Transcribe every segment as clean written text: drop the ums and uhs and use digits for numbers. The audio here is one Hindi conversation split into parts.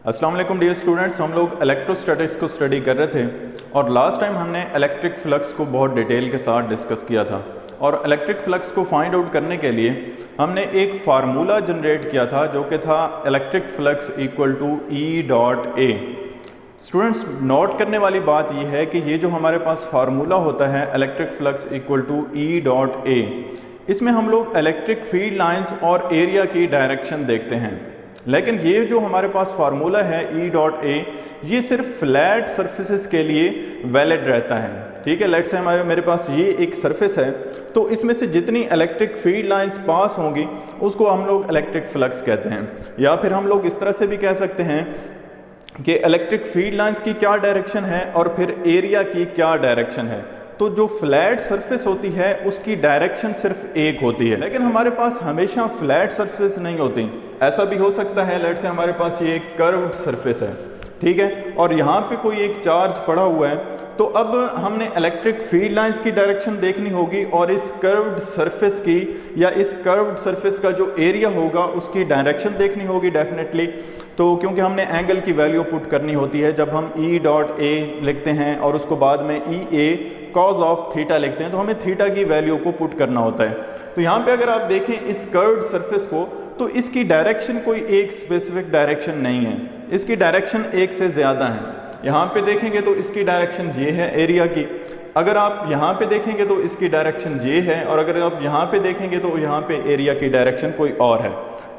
अस्सलाम वालेकुम डियर स्टूडेंट्स, हम लोग इलेक्ट्रोस्टैटिक्स को स्टडी कर रहे थे और लास्ट टाइम हमने इलेक्ट्रिक फ्लक्स को बहुत डिटेल के साथ डिस्कस किया था। और इलेक्ट्रिक फ्लक्स को फाइंड आउट करने के लिए हमने एक फार्मूला जनरेट किया था जो कि था electric flux equal to E dot A. Students, note करने वाली बात यह है कि ये जो हमारे पास फार्मूला होता है electric flux equal to E dot A, इसमें हम लोग इलेक्ट्रिक फील्ड लाइंस और एरिया की डायरेक्शन देखते हैं। लेकिन ये जो हमारे पास फार्मूला है ई डॉट ए, ये सिर्फ फ्लैट सरफेसेस के लिए वैलिड रहता है। ठीक है, लेट्स से मेरे पास ये एक सरफेस है, तो इसमें से जितनी इलेक्ट्रिक फील्ड लाइंस पास होंगी उसको हम लोग इलेक्ट्रिक फ्लक्स कहते हैं। या फिर हम लोग इस तरह से भी कह सकते हैं कि इलेक्ट्रिक फील्ड लाइंस की क्या डायरेक्शन है और फिर एरिया की क्या डायरेक्शन है। तो जो फ्लैट सरफेस होती है उसकी डायरेक्शन सिर्फ एक होती है, लेकिन हमारे पास हमेशा फ्लैट सरफेस नहीं होती। ऐसा भी हो सकता है, लेट्स से हमारे पास ये एक कर्व्ड सरफेस है, ठीक है, और यहाँ पे कोई एक चार्ज पड़ा हुआ है। तो अब हमने इलेक्ट्रिक फील्ड लाइंस की डायरेक्शन देखनी होगी और इस कर्व्ड सरफेस की या इस कर्व्ड सरफेस का जो एरिया होगा उसकी डायरेक्शन देखनी होगी डेफिनेटली। तो क्योंकि हमने एंगल की वैल्यू पुट करनी होती है जब हम ई डॉट ए लिखते हैं और उसको बाद में ई ए कॉज ऑफ थीटा लिखते हैं, तो हमें थीटा की वैल्यू को पुट करना होता है। तो यहाँ पे अगर आप देखें इस कर्व्ड सरफेस को, तो इसकी डायरेक्शन कोई एक स्पेसिफिक डायरेक्शन नहीं है, इसकी डायरेक्शन एक से ज़्यादा है। यहाँ पे देखेंगे तो इसकी डायरेक्शन ये है एरिया की, अगर आप यहाँ पे देखेंगे तो इसकी डायरेक्शन ये है, और अगर आप यहाँ पे देखेंगे तो यहाँ पे एरिया की डायरेक्शन कोई और है।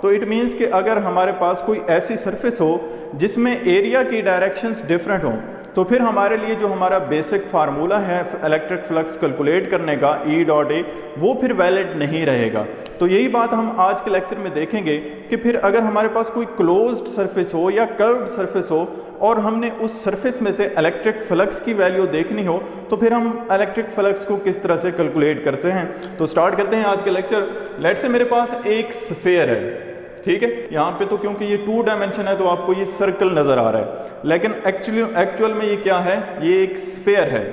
तो इट मीन्स कि अगर हमारे पास कोई ऐसी सरफेस हो जिसमें एरिया की डायरेक्शंस डिफरेंट हो, तो फिर हमारे लिए जो हमारा बेसिक फार्मूला है इलेक्ट्रिक फ्लक्स कैलकुलेट करने का ई डॉट ए, वो फिर वैलिड नहीं रहेगा। तो यही बात हम आज के लेक्चर में देखेंगे कि फिर अगर हमारे पास कोई क्लोज्ड सरफेस हो या कर्व्ड सरफेस हो और हमने उस सरफेस में से इलेक्ट्रिक फ्लक्स की वैल्यू देखनी हो, तो फिर हम इलेक्ट्रिक फ्लक्स को किस तरह से कैलकुलेट करते हैं। तो स्टार्ट करते हैं आज के लेक्चर। लेट्स से मेरे पास एक स्फीयर है, ठीक है, यहाँ पे तो क्योंकि ये 2 डायमेंशन है तो आपको ये सर्कल नज़र आ रहा है, लेकिन एक्चुअल में ये क्या है, ये एक स्फीयर है।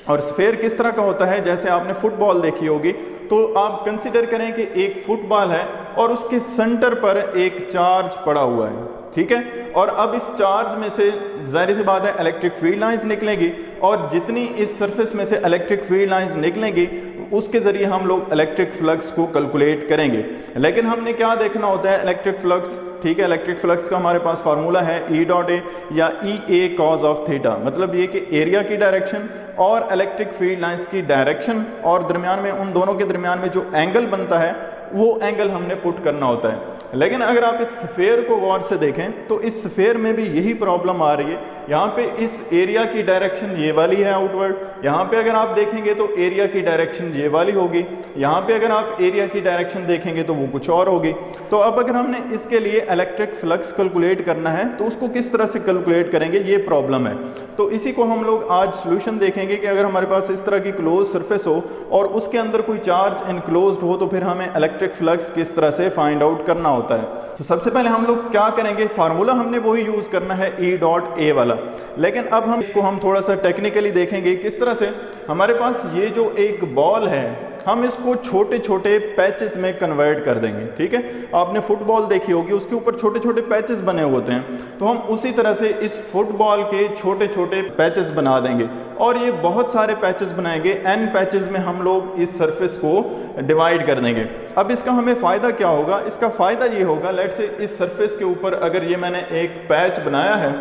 और स्फीयर किस तरह का होता है, जैसे आपने फुटबॉल देखी होगी, तो आप कंसीडर करें कि एक फुटबॉल है और उसके सेंटर पर एक चार्ज पड़ा हुआ है, ठीक है, और अब इस चार्ज में से जाहिर सी बात है इलेक्ट्रिक फील्ड लाइंस निकलेगी, और जितनी इस सरफेस में से इलेक्ट्रिक फील्ड लाइंस निकलेंगी उसके ज़रिए हम लोग इलेक्ट्रिक फ्लक्स को कैलकुलेट करेंगे। लेकिन हमने क्या देखना होता है, इलेक्ट्रिक फ्लक्स, ठीक है, इलेक्ट्रिक फ्लक्स का हमारे पास फार्मूला है ई डॉट ए या ई ए कॉज ऑफ थीटा, मतलब ये कि एरिया की डायरेक्शन और इलेक्ट्रिक फील्ड लाइंस की डायरेक्शन और दरमियान में उन दोनों के दरमियान में जो एंगल बनता है वो एंगल हमने पुट करना होता है। लेकिन अगर आप इस स्फीयर को गौर से देखें तो इस स्फीयर में भी यही प्रॉब्लम आ रही है। यहाँ पे इस एरिया की डायरेक्शन ये वाली है आउटवर्ड, यहाँ पे अगर आप देखेंगे तो एरिया की डायरेक्शन ये वाली होगी, यहाँ पे अगर आप एरिया की डायरेक्शन देखेंगे तो वो कुछ और होगी। तो अब अगर हमने इसके लिए इलेक्ट्रिक फ्लक्स कैलकुलेट करना है तो उसको किस तरह से कैलकुलेट करेंगे, ये प्रॉब्लम है। तो इसी को हम लोग आज सोल्यूशन देखेंगे कि अगर हमारे पास इस तरह की क्लोज सरफेस हो और उसके अंदर कोई चार्ज एनक्लोज्ड हो तो फिर हमें इलेक्ट्रिक फ्लक्स किस तरह से फाइंड आउट करना होता है। तो सबसे पहले हम लोग क्या करेंगे, फार्मूला हमने वही यूज करना है ई डॉट ए वाला, लेकिन अब हम इसको थोड़ा सा टेक्निकली देखेंगे किस तरह से। हमारे पास ये जो एक बॉल है हम इसको छोटे छोटे पैचेस में कन्वर्ट कर देंगे, ठीक है, आपने फुटबॉल देखी होगी, उसके ऊपर छोटे छोटे पैचेस बने हुए होते हैं, तो हम उसी तरह से इस फुटबॉल के छोटे छोटे पैचेस बना देंगे और ये बहुत सारे पैचेस बनाएंगे, एन पैचेस में हम लोग इस सरफेस को डिवाइड कर देंगे। अब इसका हमें फ़ायदा क्या होगा, इसका फ़ायदा ये होगा, लेट्स से इस सरफेस के ऊपर अगर ये मैंने एक पैच बनाया है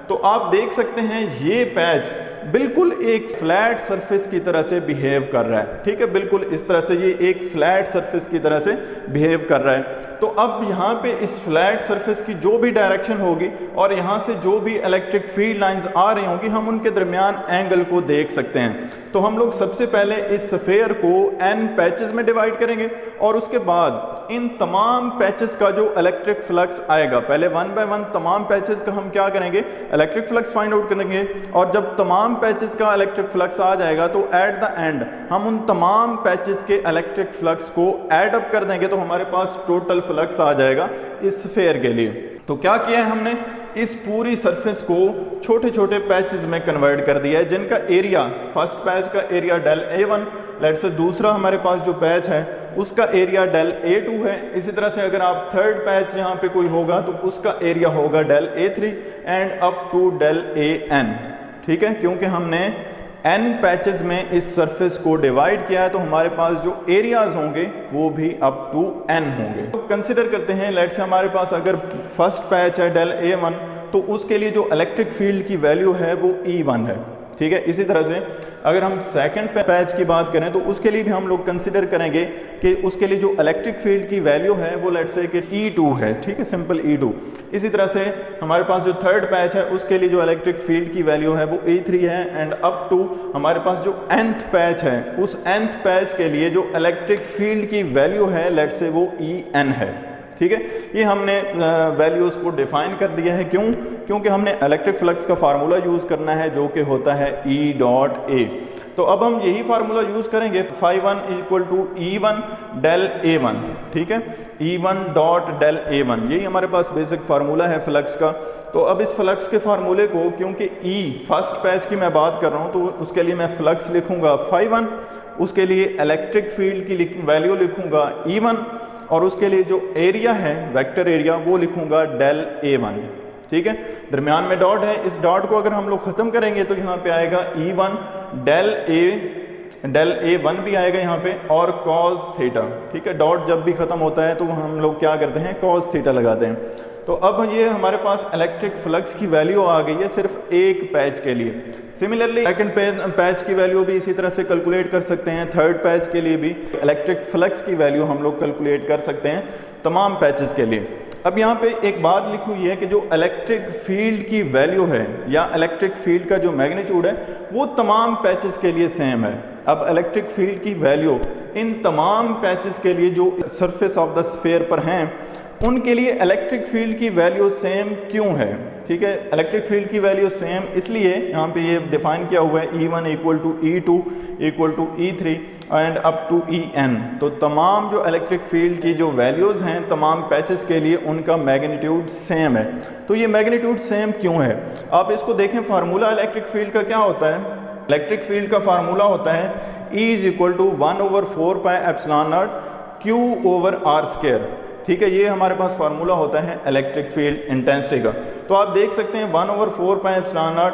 तो आप देख सकते हैं ये पैच बिल्कुल एक फ्लैट सरफेस की तरह से बिहेव कर रहा है, ठीक है, बिल्कुल इस तरह से ये एक फ्लैट सरफेस की तरह से बिहेव कर रहा है। तो अब यहाँ पे इस फ्लैट सरफेस की जो भी डायरेक्शन होगी और यहाँ से जो भी इलेक्ट्रिक फील्ड लाइंस आ रही होंगी हम उनके दरमियान एंगल को देख सकते हैं। तो हम लोग सबसे पहले इस स्फीयर को एन पैचेस में डिवाइड करेंगे और उसके बाद इन तमाम पैचेस का जो इलेक्ट्रिक फ्लक्स आएगा, पहले 1 बाय 1 तमाम पैचेस का हम क्या करेंगे, इलेक्ट्रिक फ्लक्स फाइंड आउट करेंगे, और जब तमाम पैचेस का इलेक्ट्रिक फ्लक्स आ जाएगा तो एट द एंड हम उन तमाम पैचेस के इलेक्ट्रिक फ्लक्स को ऐड अप कर देंगे, तो हमारे पास टोटल फ्लक्स आ जाएगा इस स्फीयर के लिए। तो क्या किया है हमने, इस पूरी सरफेस को छोटे छोटे पैचेस में कन्वर्ट कर दिया है जिनका एरिया, फर्स्ट पैच का area del A1, let's say दूसरा हमारे पास जो पैच है उसका एरिया डेल A2 है। इसी तरह से अगर आप थर्ड पैच यहाँ पे कोई होगा तो उसका एरिया होगा del A3 and up to del AN। ठीक है, क्योंकि हमने n पैचेस में इस सरफेस को डिवाइड किया है तो हमारे पास जो एरियाज होंगे वो भी अप टू n होंगे। तो कंसिडर करते हैं, लेट्स से हमारे पास अगर फर्स्ट पैच है डेल A1 तो उसके लिए जो इलेक्ट्रिक फील्ड की वैल्यू है वो E1 है। ठीक है, इसी तरह से अगर हम सेकंड पैच की बात करें तो उसके लिए भी हम लोग कंसिडर करेंगे कि उसके लिए जो इलेक्ट्रिक फील्ड की वैल्यू है वो लेट्स से कि E2 है। ठीक है, सिंपल E2। इसी तरह से हमारे पास जो थर्ड पैच है उसके लिए जो इलेक्ट्रिक फील्ड की वैल्यू है वो E3 है एंड अप टू हमारे पास जो nth पैच है उस nth पैच के लिए जो इलेक्ट्रिक फील्ड की वैल्यू है लेट्स से वो En है। ठीक है, ये हमने वैल्यूज़ को डिफाइन कर दिया है। क्यों? क्योंकि हमने इलेक्ट्रिक फ्लक्स का फार्मूला यूज़ करना है जो कि होता है E डॉट A। तो अब हम यही फार्मूला यूज़ करेंगे, φ1 equal to E1 del A1। ठीक है, E1 डॉट डेल A1, यही हमारे पास बेसिक फार्मूला है फ्लक्स का। तो अब इस फ्लक्स के फार्मूले को, क्योंकि E फर्स्ट पैच की मैं बात कर रहा हूँ, तो उसके लिए मैं फ्लक्स लिखूँगा φ1, उसके लिए इलेक्ट्रिक फील्ड की वैल्यू लिखूँगा E1 और उसके लिए जो एरिया है वेक्टर एरिया वो लिखूंगा डेल A1। ठीक है, दरमियान में डॉट है, इस डॉट को अगर हम लोग ख़त्म करेंगे तो यहाँ पे आएगा E1 डेल A1 भी आएगा यहाँ पे और cos थीटा। ठीक है, डॉट जब भी ख़त्म होता है तो हम लोग क्या करते हैं, cos थीटा लगाते हैं। तो अब ये हमारे पास इलेक्ट्रिक फ्लक्स की वैल्यू आ गई है सिर्फ एक पैच के लिए। सिमिलरली सेकंड पैच की वैल्यू भी इसी तरह से कैलकुलेट कर सकते हैं। थर्ड पैच के लिए भी इलेक्ट्रिक फ्लक्स की वैल्यू हम लोग कैलकुलेट कर सकते हैं तमाम पैचेस के लिए। अब यहाँ पे एक बात लिखी हुई है कि जो इलेक्ट्रिक फील्ड की वैल्यू है या इलेक्ट्रिक फील्ड का जो मैग्नीट्यूड है वो तमाम पैचेस के लिए सेम है। अब इलेक्ट्रिक फील्ड की वैल्यू इन तमाम पैचेस के लिए जो सरफेस ऑफ द स्फीयर पर हैं उनके लिए इलेक्ट्रिक फील्ड की वैल्यू सेम क्यों है? ठीक है, इलेक्ट्रिक फील्ड की वैल्यू सेम इसलिए यहाँ पे ये डिफाइन किया हुआ है E1 equal to E2 equal to E3 and up to En। तो तमाम जो इलेक्ट्रिक फील्ड की जो वैल्यूज़ हैं तमाम पैचेस के लिए उनका मैग्नीट्यूड सेम है। तो ये मैग्नीट्यूड सेम क्यों है? आप इसको देखें, फार्मूला इलेक्ट्रिक फील्ड का क्या होता है? इलेक्ट्रिक फील्ड का फार्मूला होता है E is equal to 1/4 pi epsilon naught Q over R square. ठीक है, ये हमारे पास फार्मूला होता है इलेक्ट्रिक फील्ड इंटेंसिटी का। तो आप देख सकते हैं 1/4 pi epsilon naught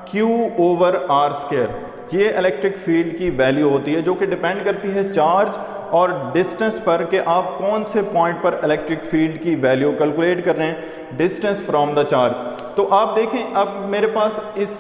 Q over R square, ये इलेक्ट्रिक फील्ड की वैल्यू होती है जो कि डिपेंड करती है चार्ज और डिस्टेंस पर कि आप कौन से पॉइंट पर इलेक्ट्रिक फील्ड की वैल्यू कैलकुलेट कर रहे हैं डिस्टेंस फ्रॉम द चार्ज। तो आप देखें, अब मेरे पास इस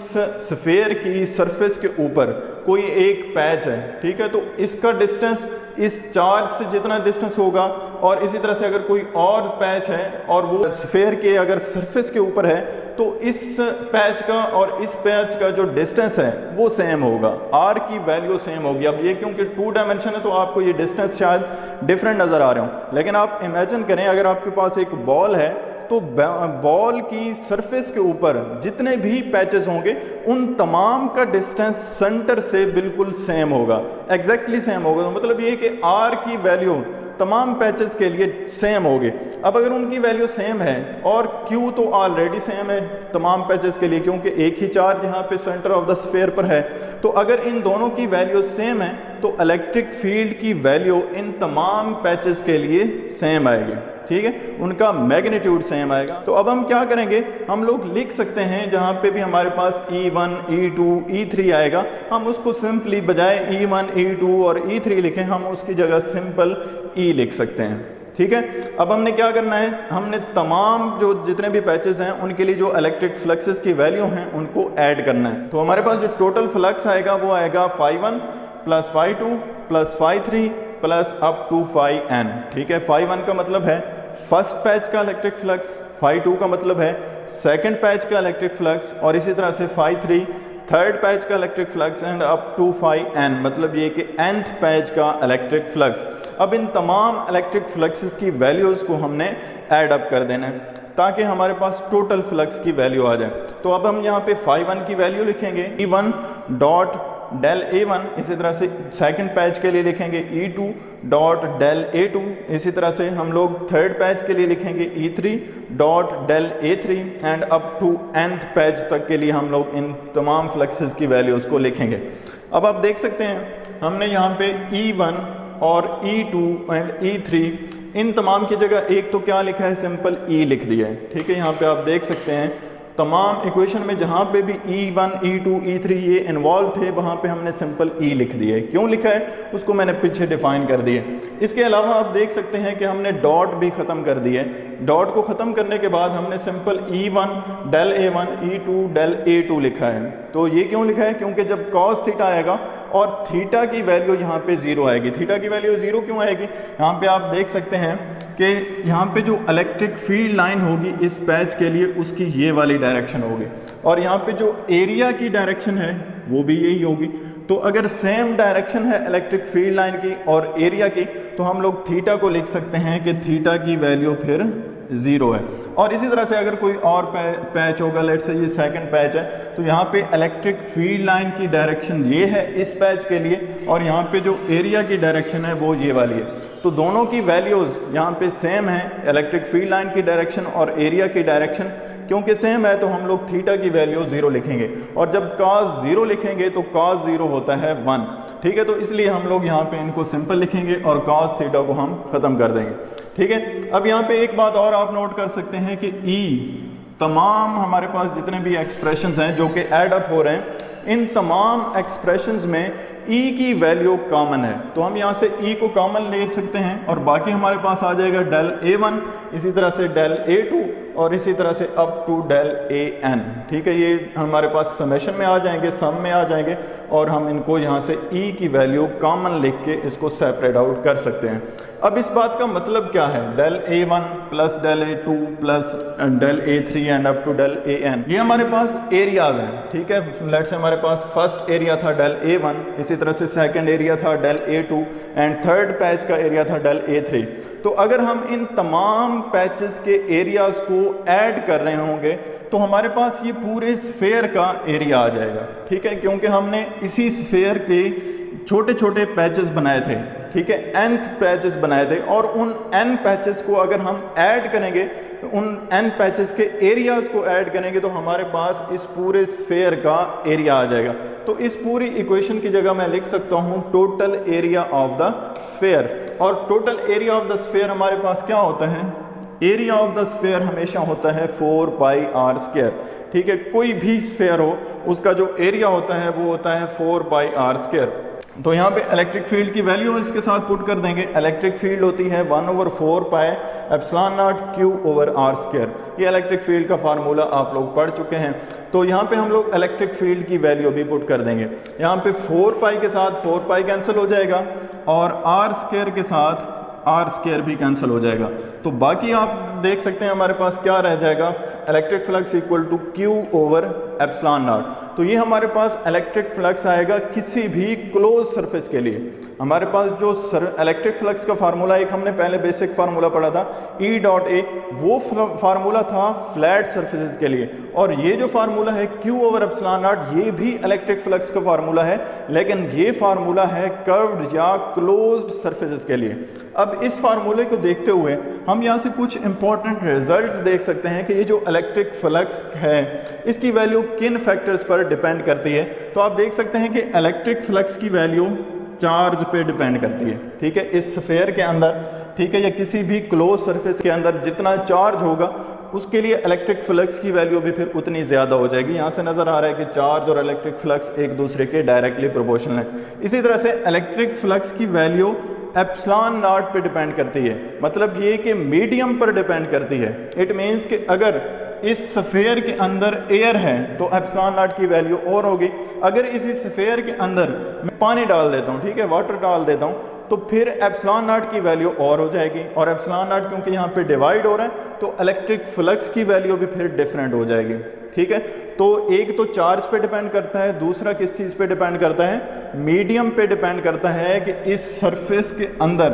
स्फीयर की सरफेस के ऊपर कोई एक पैच है। ठीक है, तो इसका डिस्टेंस इस चार्ज से जितना डिस्टेंस होगा और इसी तरह से अगर कोई और पैच है और वो स्फीयर के अगर सरफेस के ऊपर है तो इस पैच का और इस पैच का जो डिस्टेंस है वो सेम होगा, R की वैल्यू सेम होगी। अब ये क्योंकि 2 डायमेंशन है तो आपको ये डिस्टेंस शायद डिफरेंट नज़र आ रहे हो, लेकिन आप इमेजिन करें अगर आपके पास एक बॉल है तो बॉल की सरफेस के ऊपर जितने भी पैचेस होंगे उन तमाम का डिस्टेंस सेंटर से बिल्कुल सेम होगा, एग्जैक्टली सेम होगा। तो मतलब ये कि R की वैल्यू तमाम पैचेस के लिए सेम होगी। अब अगर उनकी वैल्यू सेम है और Q तो ऑलरेडी सेम है तमाम पैचेस के लिए क्योंकि एक ही चार्ज यहाँ पे सेंटर ऑफ द स्फीयर पर है, तो अगर इन दोनों की वैल्यू सेम है तो इलेक्ट्रिक फील्ड की वैल्यू इन तमाम पैचेस के लिए सेम आएगी। ठीक है, उनका मैग्नीट्यूड सेम आएगा। तो अब हम क्या करेंगे, हम लोग लिख सकते हैं जहाँ पे भी हमारे पास E1, E2, E3 आएगा, हम उसको सिंपली बजाय E1, E2 और E3 लिखें, हम उसकी जगह सिंपल E लिख सकते हैं। ठीक है, अब हमने क्या करना है, हमने तमाम जो जितने भी पैचेस हैं उनके लिए जो इलेक्ट्रिक फ्लक्सेस की वैल्यू हैं उनको ऐड करना है। तो हमारे पास जो टोटल फ्लक्स आएगा वो आएगा φ1 plus φ2 plus φ3 plus up to φn। ठीक है, φ1 का मतलब है फर्स्ट पैच का इलेक्ट्रिक फ्लक्स, φ2 का मतलब है सेकंड पैच का इलेक्ट्रिक फ्लक्स और इसी तरह से φ3 थर्ड पैच का electric flux and up to φn, मतलब ये कि nth पैच का इलेक्ट्रिक फ्लक्स। अब इन तमाम इलेक्ट्रिक फ्लक्सेस की वैल्यूज़ को हमने ऐड अप कर देना है ताकि हमारे पास टोटल फ्लक्स की वैल्यू आ जाए। तो अब हम यहाँ पे φ1 की वैल्यू लिखेंगे E1 डॉट डेल A1, इसी तरह से सेकंड पैच के लिए लिखेंगे E2 डॉट डेल A2, इसी तरह से हम लोग थर्ड पैच के लिए लिखेंगे E3 dot del A3 and up to nth patch तक के लिए हम लोग इन तमाम फ्लक्सेस की वैल्यूज़ को लिखेंगे। अब आप देख सकते हैं हमने यहाँ पे E1 और E2 एंड E3, इन तमाम की जगह एक तो क्या लिखा है, सिंपल E लिख दिया है। ठीक है, यहाँ पे आप देख सकते हैं तमाम इक्वेशन में जहाँ पे भी E1, E2, E3 ये इन्वॉल्व थे वहाँ पे हमने सिंपल E लिख दिया है। क्यों लिखा है उसको मैंने पीछे डिफाइन कर दिया। इसके अलावा आप देख सकते हैं कि हमने डॉट भी ख़त्म कर दिया है। डॉट को ख़त्म करने के बाद हमने simple E1 del A1 E2 del A2 लिखा है। तो ये क्यों लिखा है, क्योंकि जब cos थीटा आएगा और थीटा की वैल्यू यहाँ पे ज़ीरो आएगी। थीटा की वैल्यू ज़ीरो क्यों आएगी, यहाँ पे आप देख सकते हैं कि यहाँ पे जो इलेक्ट्रिक फील्ड लाइन होगी इस पैच के लिए उसकी ये वाली डायरेक्शन होगी, और यहाँ पे जो एरिया की डायरेक्शन है वो भी यही होगी। तो अगर सेम डायरेक्शन है इलेक्ट्रिक फील्ड लाइन की और एरिया की, तो हम लोग थीटा को लिख सकते हैं कि थीटा की वैल्यू फिर ज़ीरो है। और इसी तरह से अगर कोई और पैच होगा, लेट से ये सेकंड पैच है, तो यहाँ पे इलेक्ट्रिक फील्ड लाइन की डायरेक्शन ये है इस पैच के लिए, और यहाँ पे जो एरिया की डायरेक्शन है वो ये वाली है। तो दोनों की वैल्यूज़ यहाँ पे सेम है, इलेक्ट्रिक फील्ड लाइन की डायरेक्शन और एरिया की डायरेक्शन क्योंकि सेम है तो हम लोग थीटा की वैल्यू 0 लिखेंगे, और जब cos 0 लिखेंगे तो cos 0 होता है 1। ठीक है, तो इसलिए हम लोग यहाँ पे इनको सिंपल लिखेंगे और cos थीटा को हम ख़त्म कर देंगे। ठीक है, अब यहाँ पे एक बात और आप नोट कर सकते हैं कि तमाम हमारे पास जितने भी एक्सप्रेशंस हैं जो कि ऐड अप हो रहे हैं, इन तमाम एक्सप्रेशंस में की वैल्यू कॉमन है। तो हम यहाँ से को कॉमन ले सकते हैं और बाकी हमारे पास आ जाएगा del A1, इसी तरह से del A2 और इसी तरह से अप टू del AN। ठीक है, ये हमारे पास समेशन में आ जाएंगे, सम में आ जाएंगे, और हम इनको यहाँ से की वैल्यू कॉमन लिख के इसको सेपरेट आउट कर सकते हैं। अब इस बात का मतलब क्या है, del A1 plus del A2 plus del A3 and up to del AN, ये हमारे पास एरियाज हैं। ठीक है, लेट्स से हमारे पास फर्स्ट एरिया था del A1, इसी तरह से सेकंड एरिया था del A2 and third patch का एरिया था del A3। तो अगर हम इन तमाम पैचेस के एरियाज को ऐड कर रहे होंगे तो हमारे पास ये पूरे स्फेयर का एरिया आ जाएगा। ठीक है, क्योंकि हमने इसी स्फेयर के छोटे छोटे पैचेस बनाए थे। ठीक है, nth पैचेस बनाए थे, और उन n पैचेस को अगर हम ऐड करेंगे, तो उन n पैचेस के एरियाज को ऐड करेंगे तो हमारे पास इस पूरे स्फेयर का एरिया आ जाएगा। तो इस पूरी इक्वेशन की जगह मैं लिख सकता हूँ total area of the sphere, और total area of the sphere हमारे पास क्या होता है, एरिया ऑफ द स्फेयर हमेशा होता है 4πr²। ठीक है, कोई भी स्फेयर हो उसका जो एरिया होता है वो होता है 4πr²। तो यहाँ पे इलेक्ट्रिक फील्ड की वैल्यू इसके साथ पुट कर देंगे। इलेक्ट्रिक फील्ड होती है 1/4πε0 Q/r²। ये इलेक्ट्रिक फील्ड का फार्मूला आप लोग पढ़ चुके हैं। तो यहाँ पे हम लोग इलेक्ट्रिक फील्ड की वैल्यू भी पुट कर देंगे। यहाँ पे 4π के साथ 4π कैंसिल हो जाएगा और r² के साथ r² भी कैंसिल हो जाएगा। तो बाकी आप देख सकते हैं हमारे पास क्या रह जाएगा, electric flux equal to Q/ε0। तो ये हमारे पास इलेक्ट्रिक फ्लक्स आएगा किसी भी क्लोज सरफेस के लिए। हमारे पास जो इलेक्ट्रिक फ्लक्स का फार्मूला एक हमने पहले बेसिक फार्मूला पढ़ा था E.A, वो फार्मूला था फ्लैट सरफेसेस के लिए, और ये जो फार्मूला है Q/ε0 ये भी इलेक्ट्रिक फ्लक्स का फार्मूला है, लेकिन ये फार्मूला है कर्व्ड या क्लोज्ड सरफेसेस के लिए। अब इस फार्मूले को देखते हुए हम यहाँ से कुछ इंपॉर्टेंट रिजल्ट्स देख सकते हैं कि ये जो इलेक्ट्रिक फ्लक्स है इसकी वैल्यू किन फैक्टर्स पर डिपेंड करती है। तो आप देख सकते हैं कि इलेक्ट्रिक फ्लक्स की वैल्यू चार्ज पे डिपेंड करती है। ठीक है, इस स्फेयर के अंदर, ठीक है, या किसी भी क्लोज सरफेस के अंदर जितना चार्ज होगा उसके लिए इलेक्ट्रिक फ्लक्स की वैल्यू भी फिर उतनी ज़्यादा हो जाएगी। यहाँ से नज़र आ रहा है कि चार्ज और इलेक्ट्रिक फ्लक्स एक दूसरे के डायरेक्टली प्रोपोर्शनल है। इसी तरह से इलेक्ट्रिक फ्लक्स की वैल्यू ε0 पे डिपेंड करती है, मतलब ये कि मीडियम पर डिपेंड करती है। इट मीन्स कि अगर इस स्फेयर के अंदर एयर है तो ε0 की वैल्यू और होगी। अगर इसी स्फेयर के अंदर मैं पानी डाल देता हूँ, ठीक है, वाटर डाल देता हूँ, तो फिर ε0 की वैल्यू और हो जाएगी, और ε0 क्योंकि यहाँ पे डिवाइड हो रहा है तो इलेक्ट्रिक फ्लक्स की वैल्यू भी फिर डिफरेंट हो जाएगी। ठीक है, तो एक तो चार्ज पे डिपेंड करता है, दूसरा किस चीज़ पे डिपेंड करता है, मीडियम पे डिपेंड करता है कि इस सरफेस के अंदर,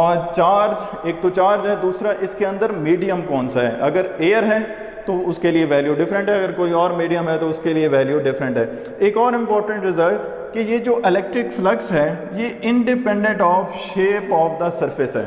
और चार्ज, एक तो चार्ज है, दूसरा इसके अंदर मीडियम कौन सा है। अगर एयर है तो उसके लिए वैल्यू डिफरेंट है, अगर कोई और मीडियम है तो उसके लिए वैल्यू डिफरेंट है। एक और इम्पॉर्टेंट रिजल्ट कि ये जो इलेक्ट्रिक फ्लक्स है ये independent of shape of the surface है।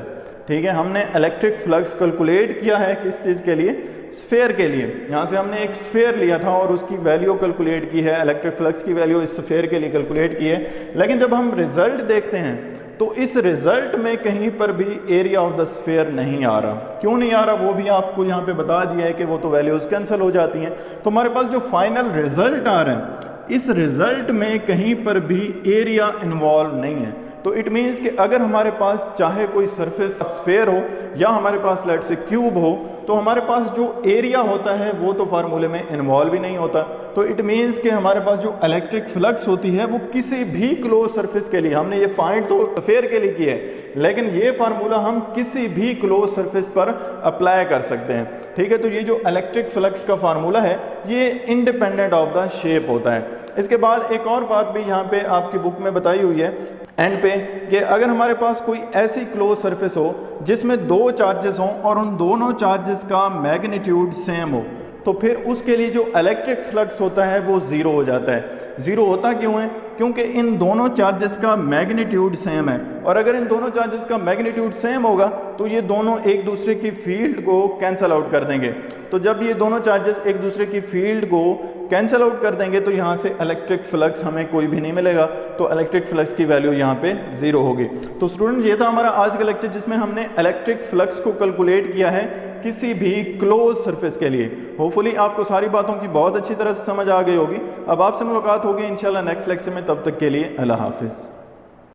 ठीक है, हमने इलेक्ट्रिक फ्लक्स कैलकुलेट किया है किस चीज़ के लिए, स्फेयर के लिए। यहाँ से हमने एक स्फेयर लिया था और उसकी वैल्यू कैलकुलेट की है, इलेक्ट्रिक फ्लक्स की वैल्यू इस स्फेयर के लिए कैलकुलेट की है। लेकिन जब हम रिजल्ट देखते हैं तो इस रिजल्ट में कहीं पर भी एरिया ऑफ द स्फेयर नहीं आ रहा। क्यों नहीं आ रहा वो भी आपको यहाँ पे बता दिया है कि वो तो वैल्यूज कैंसिल हो जाती हैं। तो हमारे पास जो फाइनल रिजल्ट आ रहा है, इस रिजल्ट में कहीं पर भी एरिया इन्वॉल्व नहीं है। तो इट मीन्स कि अगर हमारे पास चाहे कोई सरफेस स्फेयर हो या हमारे पास लेट से क्यूब हो, तो हमारे पास जो एरिया होता है वो तो फार्मूले में इन्वॉल्व ही नहीं होता। तो इट मीन्स कि हमारे पास जो इलेक्ट्रिक फ्लक्स होती है वो किसी भी क्लोज सरफेस के लिए, हमने ये फाइंड तो स्फेयर के लिए किया है, लेकिन ये फार्मूला हम किसी भी क्लोज सरफेस पर अप्लाई कर सकते हैं। ठीक है, तो ये जो इलेक्ट्रिक फ्लक्स का फार्मूला है ये इंडिपेंडेंट ऑफ द शेप होता है। इसके बाद एक और बात भी यहाँ पे आपकी बुक में बताई हुई है एंड पे, कि अगर हमारे पास कोई ऐसी क्लोज सरफेस हो जिसमें दो चार्जेस हों और उन दोनों चार्जेस का मैग्नीट्यूड सेम हो, तो फिर उसके लिए जो इलेक्ट्रिक फ्लक्स होता है वो ज़ीरो हो जाता है। ज़ीरो होता क्यों है? क्योंकि इन दोनों चार्जेस का मैग्नीट्यूड सेम है, और अगर इन दोनों चार्जेस का मैग्नीट्यूड सेम होगा तो ये दोनों एक दूसरे की फील्ड को कैंसल आउट कर देंगे। तो जब ये दोनों चार्जेस एक दूसरे की फील्ड को कैंसल आउट कर देंगे तो यहाँ से इलेक्ट्रिक फ्लक्स हमें कोई भी नहीं मिलेगा, तो इलेक्ट्रिक फ्लक्स की वैल्यू यहाँ पे ज़ीरो होगी। तो स्टूडेंट ये था हमारा आज का लेक्चर जिसमें हमने इलेक्ट्रिक फ्लक्स को कैलकुलेट किया है किसी भी क्लोज सरफेस के लिए। होपफुली आपको सारी बातों की बहुत अच्छी तरह से समझ आ गई होगी। अब आपसे मुलाकात होगी इंशाल्लाह नेक्स्ट लेक्चर में, तब तक के लिए अल्लाह हाफिज़।